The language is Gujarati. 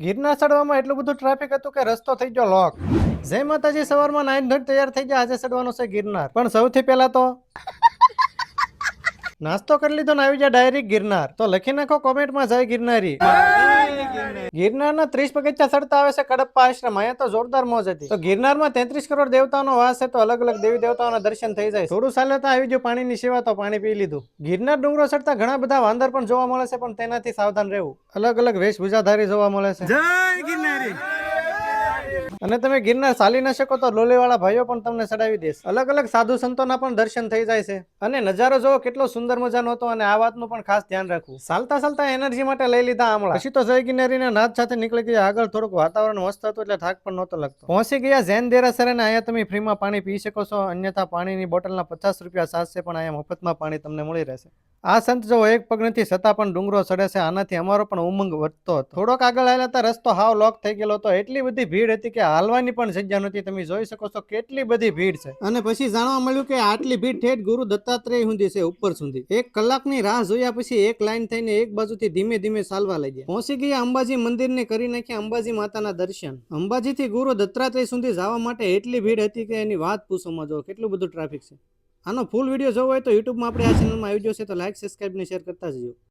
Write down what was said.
ગિરનાર ચડવામાં એટલું બધું ટ્રાફિક હતું કે રસ્તો થઈ ગયો લોક. જય માતાજી, સવારમાં નાઈન ધોઈને તૈયાર થઈ ગયા. આજે ચડવાનું છે ગિરનાર. પણ સૌથી પહેલા તો નાસ્તો કરી લીધો ને આવી જાય ડાયરેક્ટ ગિરનાર. તો લખી નાખો કોમેન્ટમાં જય ગિરનારી. ગિરનારના 30 પગથિયા ચડતા આવે છે કડપ્પા આશ્રમ. અહીંયા તો જોરદાર મોજ હતી. તો ગિરનારમાં 33 કરોડ દેવતાઓનો વાસ છે, તો અલગ અલગ દેવી દેવતાઓના દર્શન થઈ જાય. થોડું ચાલે તો આવી ગયું પાણીની સેવા, તો પાણી પી લીધું. ગિરનાર ડુંગરો ચડતા ઘણા બધા વાંદર પણ જોવા મળે છે, પણ તેનાથી સાવધાન રહેવું. અલગ અલગ વેશભૂષાધારી જોવા મળે છે. જય ગિરનારી. અને તમે ગિરનાર ચાલી ન શકો તો લોલીવાળા ભાઈઓ પણ તમને ચડાવી દેશે. અલગ અલગ સાધુ સંતોના પણ દર્શન થઈ જાય છે. અને નજારો જોવો કેટલો સુંદર મજાનો હતો. અને આ વાતનું પણ ખાસ ધ્યાન રાખવું. ચાલતા ચાલતા એનર્જી માટે લઈ લીધા આમળા. પછી તો જય ગિરનારીના નાદ સાથે નીકળી ગયા આગળ. થોડુંક વાતાવરણ મસ્ત હતું એટલે થાક પણ નહોતો લાગતો. પહોંચી ગયા જૈન દેરાસર અને અહીંયા તમે ફ્રીમાં પાણી પી શકો છો. અન્યથા પાણીની બોટલના 50 રૂપિયા ચાર્જ છે, પણ અહીંયા મફતમાં પાણી તમને મળી રહેશે. આ સંત જો એક પગ નથી છતાં પણ ડુંગરો ચડે છે. આનાથી અમારો પણ ઉમંગ વધતો હતો. થોડોક આગળ આવેલા રસ્તો હાવ લોક થઈ ગયેલો હતો. એટલી બધી ભીડ હતી કે હાલવાની પણ જગ્યા નથી. તમે જોઈ શકો છો કેટલી બધી ભીડ છે. અને પછી જાણવા મળ્યું કે આટલી ભીડ ઠેઠ ગુરુ દત્તાત્રેય સુધી છે, ઉપર સુધી. 1 કલાકની રાહ જોયા પછી એક લાઈન થઈને એક બાજુથી ધીમે ધીમે ચાલવા લાગ્યા. પહોંચી ગયા અંબાજી મંદિરને કરી નાખ્યા અંબાજી માતાના દર્શન. અંબાજીથી ગુરુ દત્તાત્રેય સુધી જવા માટે એટલી ભીડ હતી કે એની વાત પૂછોમાં. જો કેટલું બધું ટ્રાફિક છે. આનો ફૂલ વિડીયો જોવો હોય તો યુટ્યુબમાં આપણે આ ચેનલમાં આવી જશે, તો લાઈક, સબસ્ક્રાઇબ ને શેર કરતા જજો.